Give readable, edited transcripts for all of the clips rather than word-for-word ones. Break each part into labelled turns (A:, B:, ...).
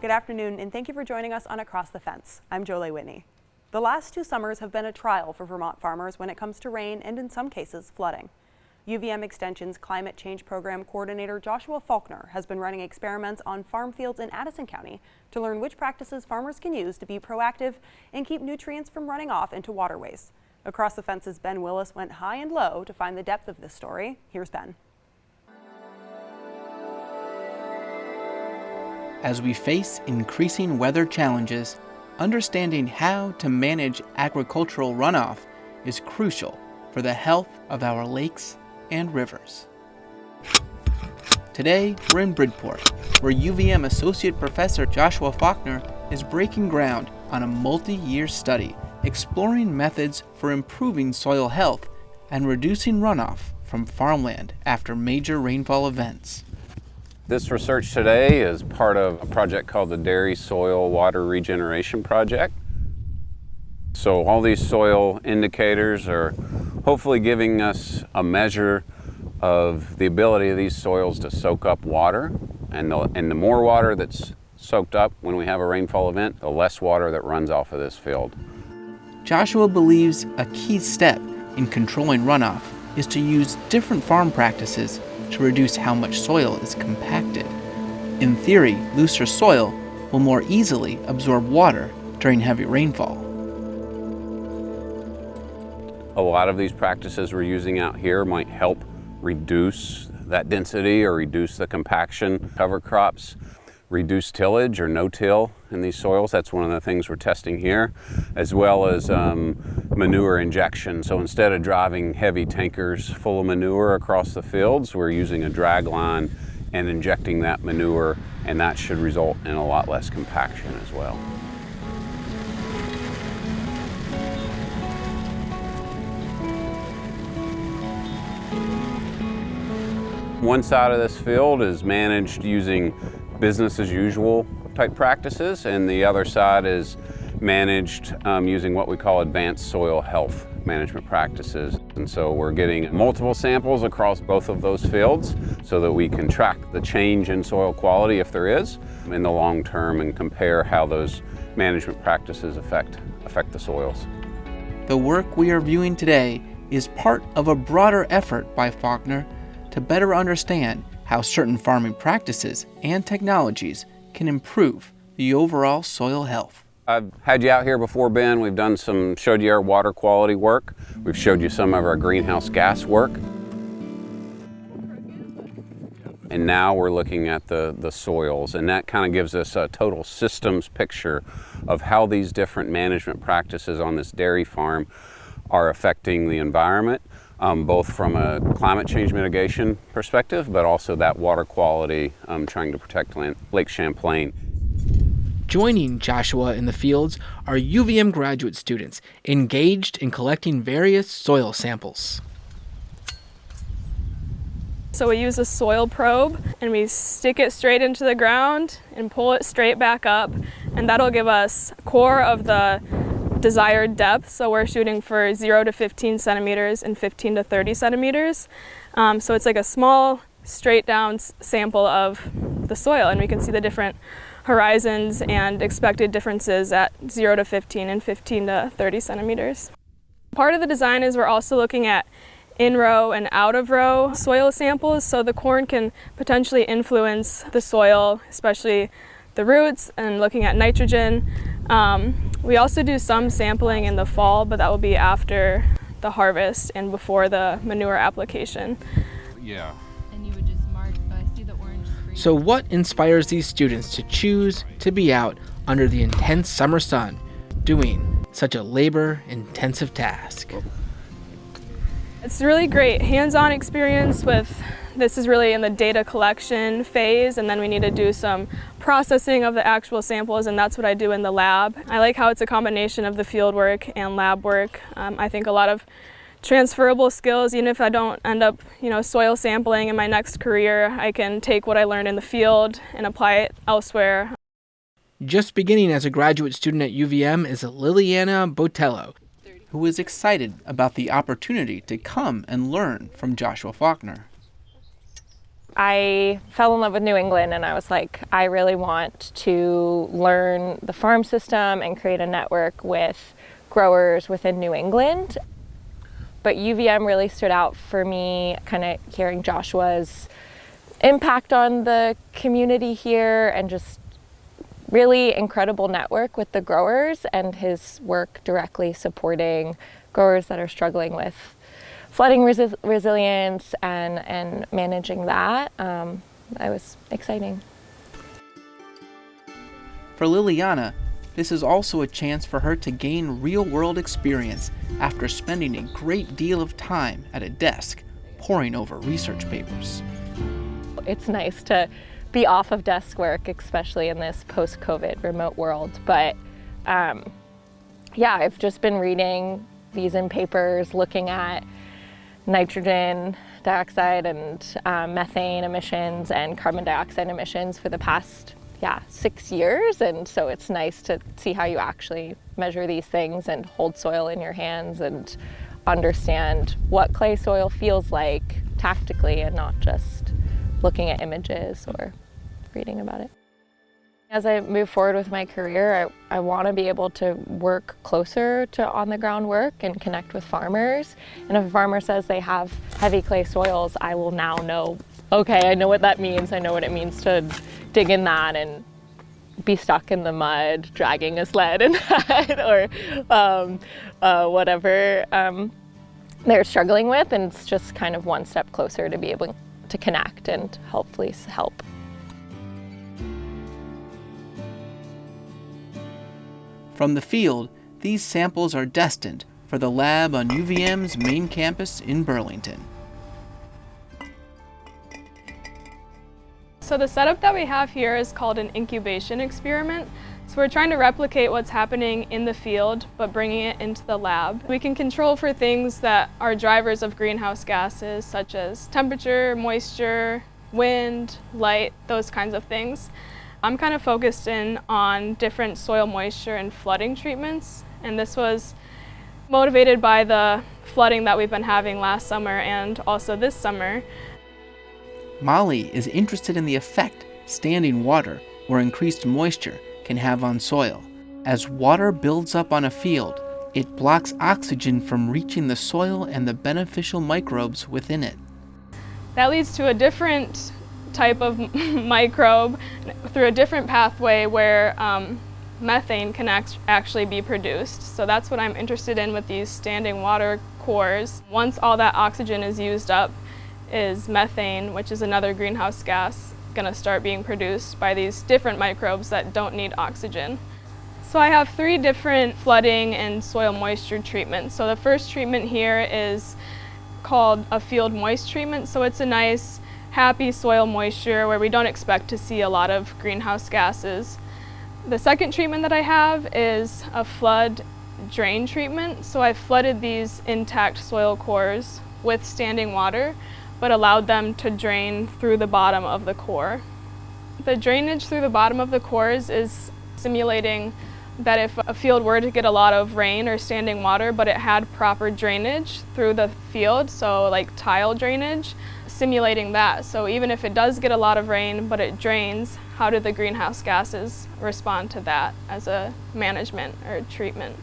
A: Good afternoon, and thank you for joining us on Across the Fence. I'm Jolie Whitney. The last 2 summers have been a trial for Vermont farmers when it comes to rain and, in some cases, flooding. UVM Extension's Climate Change Program Coordinator Joshua Faulkner has been running experiments on farm fields in Addison County to learn which practices farmers can use to be proactive and keep nutrients from running off into waterways. Across the Fence's Ben Willis went high and low to find the depth of this story. Here's Ben.
B: As we face increasing weather challenges, understanding how to manage agricultural runoff is crucial for the health of our lakes and rivers. Today, we're in Bridport, where UVM Associate Professor Joshua Faulkner is breaking ground on a multi-year study exploring methods for improving soil health and reducing runoff from farmland after major rainfall events.
C: This research today is part of a project called the Dairy Soil Water Regeneration Project. So all these soil indicators are hopefully giving us a measure of the ability of these soils to soak up water. And the more water that's soaked up when we have a rainfall event, the less water that runs off of this field.
B: Joshua believes a key step in controlling runoff is to use different farm practices to reduce how much soil is compacted. In theory, looser soil will more easily absorb water during heavy rainfall.
C: A lot of these practices we're using out here might help reduce that density or reduce the compaction, cover crops, reduce tillage or no-till in these soils. That's one of the things we're testing here, as well as manure injection. So instead of driving heavy tankers full of manure across the fields, we're using a drag line and injecting that manure, and that should result in a lot less compaction as well. One side of this field is managed using business as usual type practices, and the other side is managed using what we call advanced soil health management practices. And so we're getting multiple samples across both of those fields so that we can track the change in soil quality, if there is, in the long term, and compare how those management practices affect the soils.
B: The work we are viewing today is part of a broader effort by Faulkner to better understand how certain farming practices and technologies can improve the overall soil health.
C: I've had you out here before, Ben. We've showed you our water quality work. We've showed you some of our greenhouse gas work. And now we're looking at the soils, and that kind of gives us a total systems picture of how these different management practices on this dairy farm are affecting the environment. Both from a climate change mitigation perspective, but also that water quality, trying to protect Lake Champlain.
B: Joining Joshua in the fields are UVM graduate students engaged in collecting various soil samples.
D: So we use a soil probe and we stick it straight into the ground and pull it straight back up, and that'll give us core of the desired depth. So we're shooting for 0 to 15 centimeters and 15 to 30 centimeters. So it's like a small straight down sample of the soil, and we can see the different horizons and expected differences at 0 to 15 and 15 to 30 centimeters. Part of the design is we're also looking at in-row and out-of-row soil samples, so the corn can potentially influence the soil, especially the roots, and looking at nitrogen. We also do some sampling in the fall, but that will be after the harvest and before the manure application.
C: Yeah.
E: And you would just mark, see the orange screen.
B: So what inspires these students to choose to be out under the intense summer sun doing such a labor-intensive task?
D: It's really great hands-on experience this is really in the data collection phase, and then we need to do some processing of the actual samples, and that's what I do in the lab. I like how it's a combination of the field work and lab work. I think a lot of transferable skills, even if I don't end up, soil sampling in my next career, I can take what I learned in the field and apply it elsewhere.
B: Just beginning as a graduate student at UVM is Liliana Botello, who is excited about the opportunity to come and learn from Joshua Faulkner.
F: I fell in love with New England, and I was like, I really want to learn the farm system and create a network with growers within New England. But UVM really stood out for me, kind of hearing Joshua's impact on the community here and just really incredible network with the growers and his work directly supporting growers that are struggling with flooding resilience and managing that. That was exciting.
B: For Liliana, this is also a chance for her to gain real-world experience after spending a great deal of time at a desk poring over research papers.
F: It's nice to be off of desk work, especially in this post-COVID remote world. But yeah, I've just been reading these in papers, looking at nitrogen dioxide and methane emissions and carbon dioxide emissions for the past 6 years. And so it's nice to see how you actually measure these things and hold soil in your hands and understand what clay soil feels like tactically and not just looking at images or reading about it. As I move forward with my career, I want to be able to work closer to on-the-ground work and connect with farmers. And if a farmer says they have heavy clay soils, I will now know, okay, I know what that means. I know what it means to dig in that and be stuck in the mud, dragging a sled in that, or whatever they're struggling with. And it's just kind of one step closer to be able to connect and hopefully help.
B: From the field, these samples are destined for the lab on UVM's main campus in Burlington.
D: So the setup that we have here is called an incubation experiment. So we're trying to replicate what's happening in the field, but bringing it into the lab. We can control for things that are drivers of greenhouse gases, such as temperature, moisture, wind, light, those kinds of things. I'm kind of focused in on different soil moisture and flooding treatments, and this was motivated by the flooding that we've been having last summer and also this summer.
B: Molly is interested in the effect standing water or increased moisture can have on soil. As water builds up on a field, it blocks oxygen from reaching the soil and the beneficial microbes within it.
D: That leads to a different type of microbe through a different pathway where methane can actually be produced. So that's what I'm interested in with these standing water cores. Once all that oxygen is used up, is methane, which is another greenhouse gas, going to start being produced by these different microbes that don't need oxygen. So I have 3 different flooding and soil moisture treatments. So the first treatment here is called a field moist treatment. So it's a nice, happy soil moisture where we don't expect to see a lot of greenhouse gases. The second treatment that I have is a flood drain treatment. So I flooded these intact soil cores with standing water, but allowed them to drain through the bottom of the core. The drainage through the bottom of the cores is simulating that if a field were to get a lot of rain or standing water, but it had proper drainage through the field, so like tile drainage, simulating that. So even if it does get a lot of rain, but it drains, how do the greenhouse gases respond to that as a management or treatment?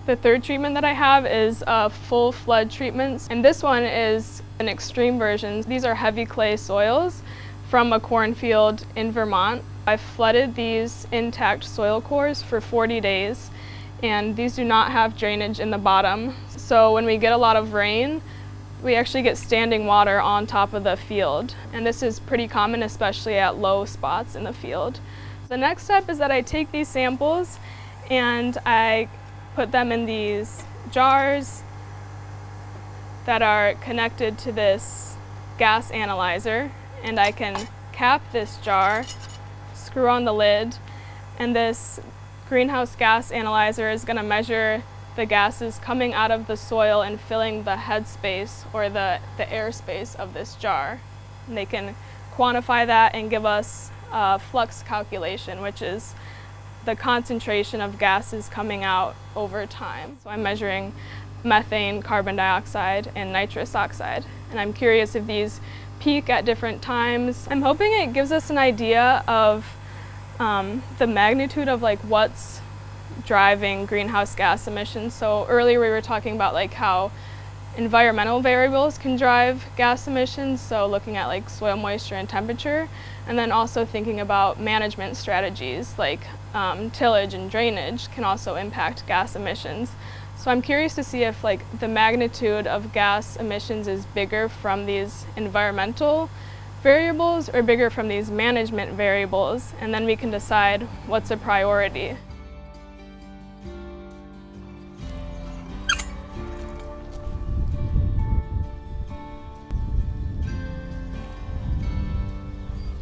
D: The third treatment that I have is full flood treatments, and this one is an extreme version. These are heavy clay soils from a cornfield in Vermont. I've flooded these intact soil cores for 40 days, and these do not have drainage in the bottom. So when we get a lot of rain, we actually get standing water on top of the field, and this is pretty common, especially at low spots in the field. The next step is that I take these samples and I put them in these jars that are connected to this gas analyzer, and I can cap this jar, screw on the lid, and this greenhouse gas analyzer is going to measure the gases coming out of the soil and filling the headspace or the airspace of this jar. And they can quantify that and give us a flux calculation, which is the concentration of gases coming out over time. So I'm measuring methane, carbon dioxide, and nitrous oxide. And I'm curious if these peak at different times. I'm hoping it gives us an idea of the magnitude of like what's driving greenhouse gas emissions. So earlier we were talking about like how environmental variables can drive gas emissions, so looking at like soil moisture and temperature, and then also thinking about management strategies like tillage and drainage can also impact gas emissions. So I'm curious to see if like the magnitude of gas emissions is bigger from these environmental variables or bigger from these management variables, and then we can decide what's a priority.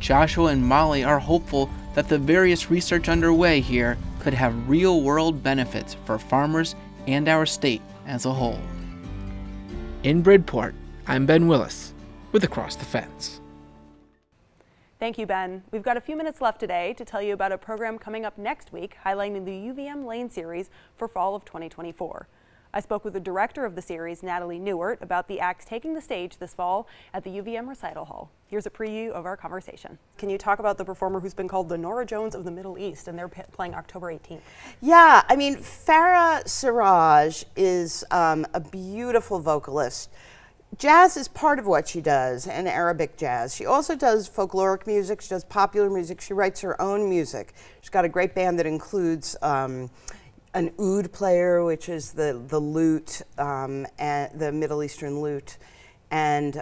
B: Joshua and Molly are hopeful that the various research underway here could have real-world benefits for farmers and our state as a whole. In Bridport, I'm Ben Willis with Across the Fence.
A: Thank you, Ben. We've got a few minutes left today to tell you about a program coming up next week highlighting the UVM Lane Series for fall of 2024. I spoke with the director of the series, Natalie Newert, about the acts taking the stage this fall at the UVM Recital Hall. Here's a preview of our conversation. Can you talk about the performer who's been called the Norah Jones of the Middle East, and they're playing October 18th?
G: Yeah, I mean, Farah Siraj is a beautiful vocalist. Jazz is part of what she does, and Arabic jazz. She also does folkloric music, she does popular music, she writes her own music. She's got a great band that includes an oud player, which is the lute, and the Middle Eastern lute. And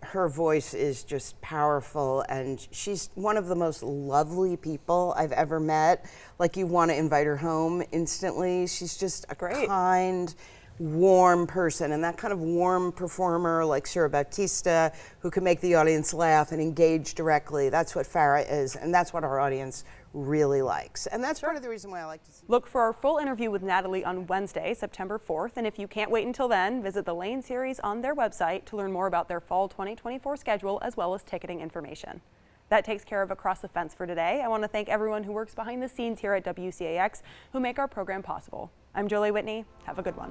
G: her voice is just powerful, and she's one of the most lovely people I've ever met. Like, you want to invite her home instantly. She's just a kind, warm person, and that kind of warm performer like Sura Bautista, who can make the audience laugh and engage directly. That's what Farah is, and that's what our audience really likes. And that's part of the reason why I like to see.
A: Look for our full interview with Natalie on Wednesday, September 4th. And if you can't wait until then, visit the Lane Series on their website to learn more about their fall 2024 schedule as well as ticketing information. That takes care of Across the Fence for today. I want to thank everyone who works behind the scenes here at WCAX who make our program possible. I'm Jolie Whitney. Have a good one.